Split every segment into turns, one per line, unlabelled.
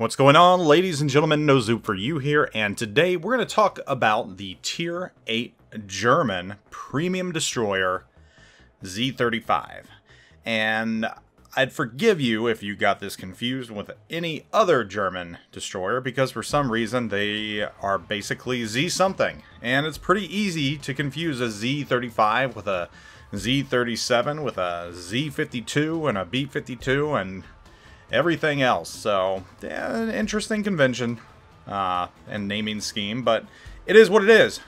What's going on, ladies and gentlemen? NoZoupForYou here, and today we're going to talk about the Tier 8 German premium destroyer, Z-35. And I'd forgive you if you got this confused with any other German destroyer, because for some reason they are basically Z-something. And it's pretty easy to confuse a Z-35 with a Z-37, with a Z-52 and a B-52, and everything else. So, yeah, an interesting convention and naming scheme, but it is what it is.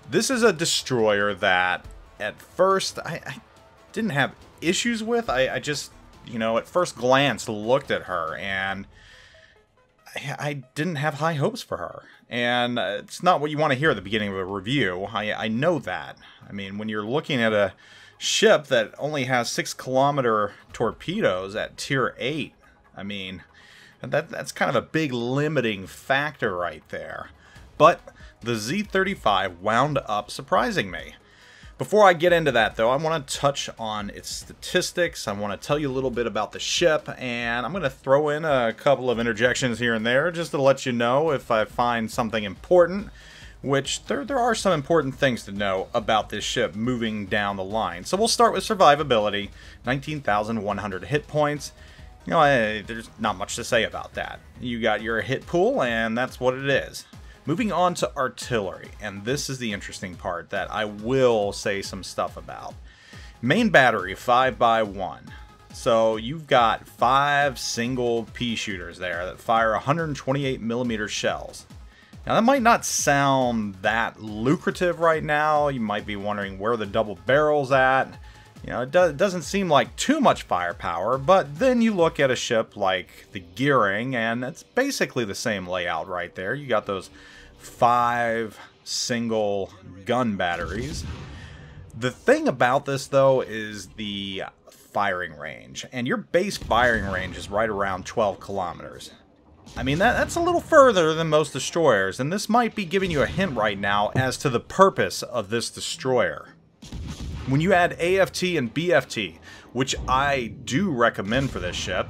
This is a destroyer that at first I didn't have issues with. I just, you know, at first glance looked at her and I didn't have high hopes for her. And it's not what you want to hear at the beginning of a review. I know that. I mean, when you're looking at a ship that only has 6-kilometer torpedoes at Tier 8, I mean, that's kind of a big limiting factor right there. But the Z-35 wound up surprising me. Before I get into that, though, I want to touch on its statistics. I want to tell you a little bit about the ship, and I'm going to throw in a couple of interjections here and there just to let you know if I find something important, which there are some important things to know about this ship moving down the line. So we'll start with survivability, 19,100 hit points. You know, there's not much to say about that. You got your hit pool, and that's what it is. Moving on to artillery, and this is the interesting part that I will say some stuff about. Main battery, 5x1. So you've got 5 single pea shooters there that fire 128mm shells. Now that might not sound that lucrative right now. You might be wondering where the double barrel's at. You know, it doesn't seem like too much firepower, but then you look at a ship like the Gearing, and it's basically the same layout right there. You got those 5 single gun batteries. The thing about this, though, is the firing range, and your base firing range is right around 12 kilometers. I mean, that's a little further than most destroyers, and this might be giving you a hint right now as to the purpose of this destroyer. When you add AFT and BFT, which I do recommend for this ship,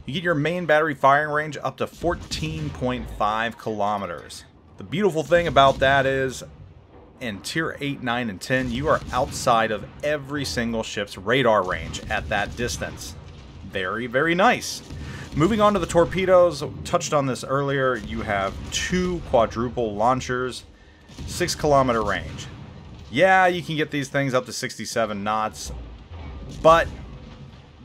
you get your main battery firing range up to 14.5 kilometers. The beautiful thing about that is, in Tier 8, 9, and 10, you are outside of every single ship's radar range at that distance. Very, very nice. Moving on to the torpedoes, touched on this earlier, you have 2 quadruple launchers, 6-kilometer range. Yeah, you can get these things up to 67 knots, but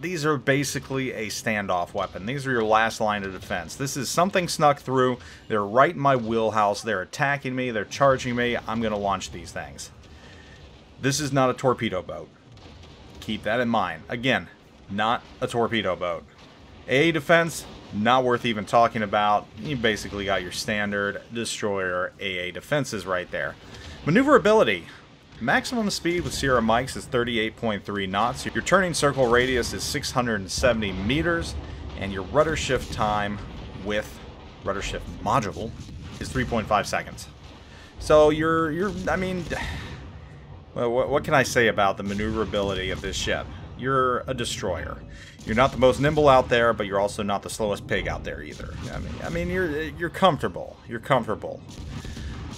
these are basically a standoff weapon. These are your last line of defense. This is something snuck through. They're right in my wheelhouse. They're attacking me. They're charging me. I'm going to launch these things. This is not a torpedo boat. Keep that in mind. Again, not a torpedo boat. AA defense, not worth even talking about. You basically got your standard destroyer AA defenses right there. Maneuverability. Maximum speed with Sierra Mikes is 38.3 knots. Your turning circle radius is 670 meters, and your rudder shift time with rudder shift module is 3.5 seconds. So I mean, well, what can I say about the maneuverability of this ship? You're a destroyer. You're not the most nimble out there, but you're also not the slowest pig out there either. I mean, you're comfortable. You're comfortable.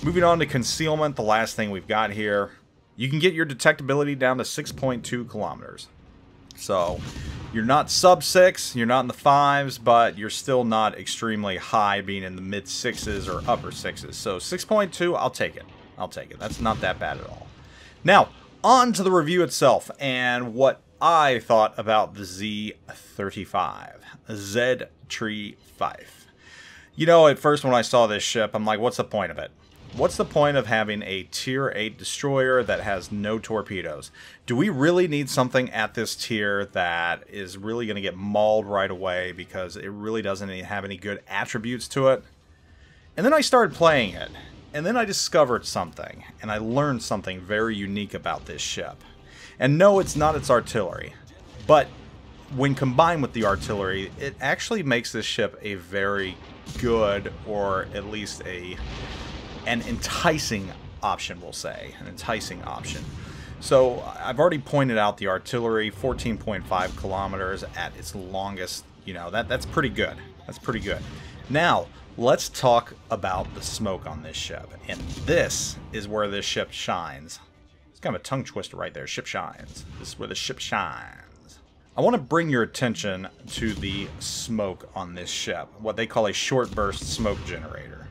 Moving on to concealment, the last thing we've got here. You can get your detectability down to 6.2 kilometers. So, you're not sub 6, you're not in the 5s, but you're still not extremely high, being in the mid 6s or upper 6s. So, 6.2, I'll take it. I'll take it. That's not that bad at all. Now, on to the review itself, and what I thought about the Z-35. Z-35. You know, at first when I saw this ship, I'm like, what's the point of it? What's the point of having a Tier 8 destroyer that has no torpedoes? Do we really need something at this tier that is really going to get mauled right away because it really doesn't have any good attributes to it? And then I started playing it, and then I discovered something, and I learned something very unique about this ship. And no, it's not its artillery, but when combined with the artillery, it actually makes this ship a very good, or at least an enticing option, we'll say. An enticing option. So, I've already pointed out the artillery, 14.5 kilometers at its longest. You know, that's pretty good. That's pretty good. Now, let's talk about the smoke on this ship. And this is where this ship shines. It's kind of a tongue twister right there. Ship shines. This is where the ship shines. I want to bring your attention to the smoke on this ship. What they call a short burst smoke generator.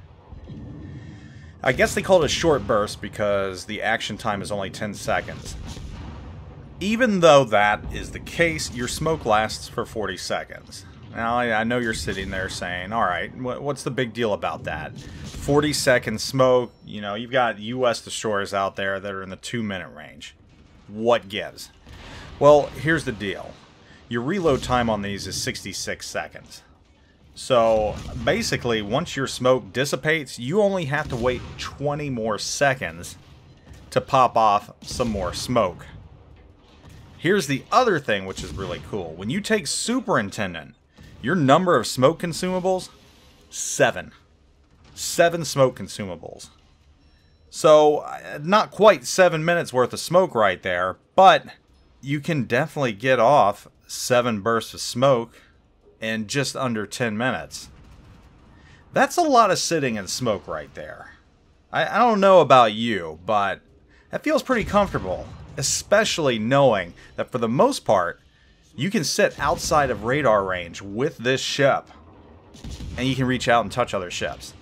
I guess they call it a short burst because the action time is only 10 seconds. Even though that is the case, your smoke lasts for 40 seconds. Now, I know you're sitting there saying, alright, what's the big deal about that? 40-second smoke, you know, you've got US destroyers out there that are in the 2-minute range. What gives? Well, here's the deal. Your reload time on these is 66 seconds. So, basically, once your smoke dissipates, you only have to wait 20 more seconds to pop off some more smoke. Here's the other thing which is really cool. When you take Superintendent, your number of smoke consumables, 7. 7 smoke consumables. So, not quite 7 minutes worth of smoke right there, but you can definitely get off 7 bursts of smoke in just under 10 minutes. That's a lot of sitting in smoke right there. I don't know about you, but that feels pretty comfortable. Especially knowing that for the most part, you can sit outside of radar range with this ship. And you can reach out and touch other ships.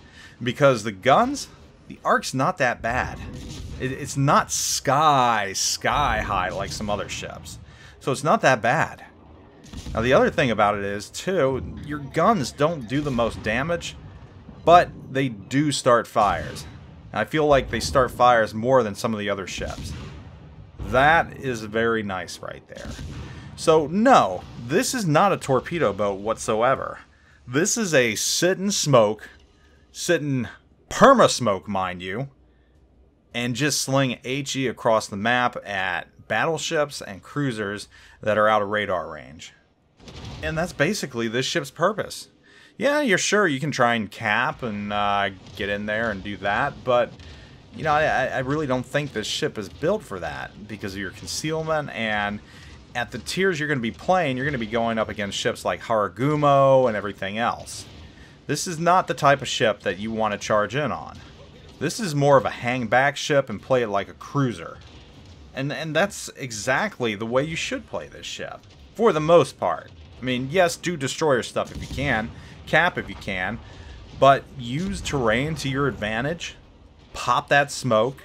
Because the guns, the arc's not that bad. It's not sky high like some other ships. So it's not that bad. Now the other thing about it is, too, your guns don't do the most damage, but they do start fires. And I feel like they start fires more than some of the other ships. That is very nice right there. So no, this is not a torpedo boat whatsoever. This is a sit and smoke, sit and perma smoke, mind you, and just sling HE across the map at battleships and cruisers that are out of radar range. And that's basically this ship's purpose. Yeah, you're sure you can try and cap and get in there and do that, but you know, I really don't think this ship is built for that because of your concealment, and at the tiers you're going to be playing, you're going to be going up against ships like Haragumo and everything else. This is not the type of ship that you want to charge in on. This is more of a hang back ship and play it like a cruiser. And that's exactly the way you should play this ship, for the most part. I mean, yes, do destroyer stuff if you can, cap if you can, but use terrain to your advantage. Pop that smoke,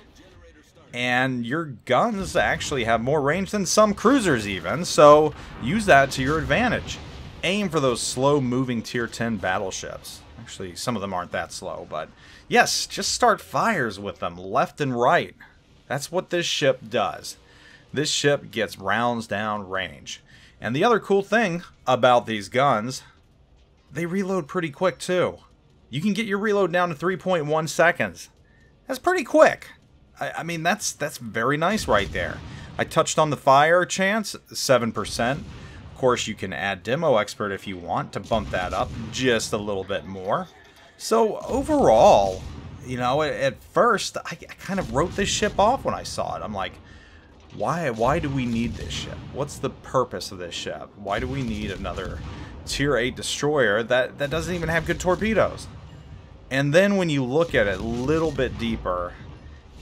and your guns actually have more range than some cruisers even, so use that to your advantage. Aim for those slow moving tier 10 battleships. Actually, some of them aren't that slow, but yes, just start fires with them left and right. That's what this ship does. This ship gets rounds down range. And the other cool thing about these guns, they reload pretty quick too. You can get your reload down to 3.1 seconds. That's pretty quick. I mean, that's very nice right there. I touched on the fire chance, 7%. Of course, you can add Demo Expert if you want to bump that up just a little bit more. So overall, you know, at first, I kind of wrote this ship off when I saw it. I'm like, why do we need this ship? What's the purpose of this ship? Why do we need another Tier 8 destroyer that doesn't even have good torpedoes? And then when you look at it a little bit deeper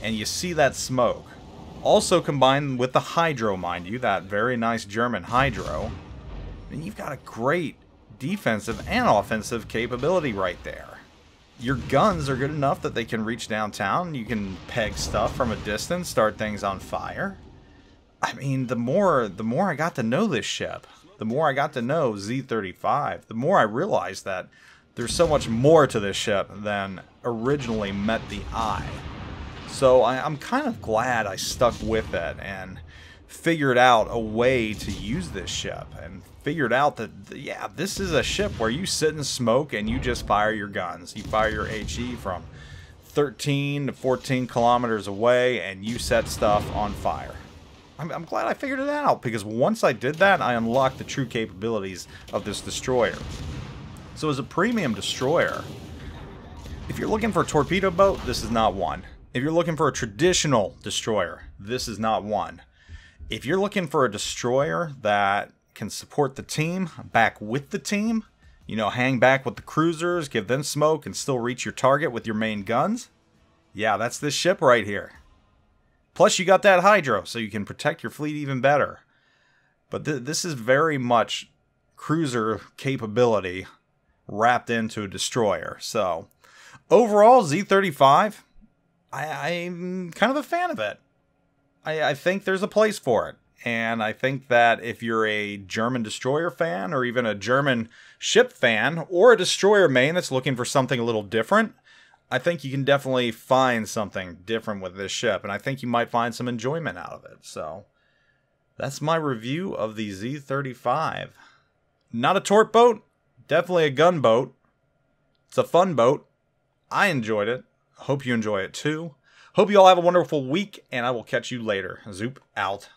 and you see that smoke, also combined with the hydro, mind you, that very nice German hydro, then you've got a great defensive and offensive capability right there. Your guns are good enough that they can reach downtown. You can peg stuff from a distance, start things on fire. I mean, the more I got to know this ship, the more I got to know Z-35, the more I realized that there's so much more to this ship than originally met the eye. So I'm kind of glad I stuck with it and figured out a way to use this ship. And figured out that, yeah, this is a ship where you sit and smoke and you just fire your guns. You fire your HE from 13 to 14 kilometers away and you set stuff on fire. I'm glad I figured it out, because once I did that, I unlocked the true capabilities of this destroyer. So as a premium destroyer, if you're looking for a torpedo boat, this is not one. If you're looking for a traditional destroyer, this is not one. If you're looking for a destroyer that can support the team, back with the team, You know, hang back with the cruisers, give them smoke, and still reach your target with your main guns? Yeah, that's this ship right here. Plus, you got that hydro, so you can protect your fleet even better. But this is very much cruiser capability wrapped into a destroyer. So, overall, Z-35, I'm kind of a fan of it. I think there's a place for it. And I think that if you're a German destroyer fan, or even a German ship fan, or a destroyer main that's looking for something a little different, I think you can definitely find something different with this ship. And I think you might find some enjoyment out of it. So, that's my review of the Z-35. Not a torp boat, definitely a gun boat. It's a fun boat. I enjoyed it. Hope you enjoy it too. Hope you all have a wonderful week, and I will catch you later. Zoop out.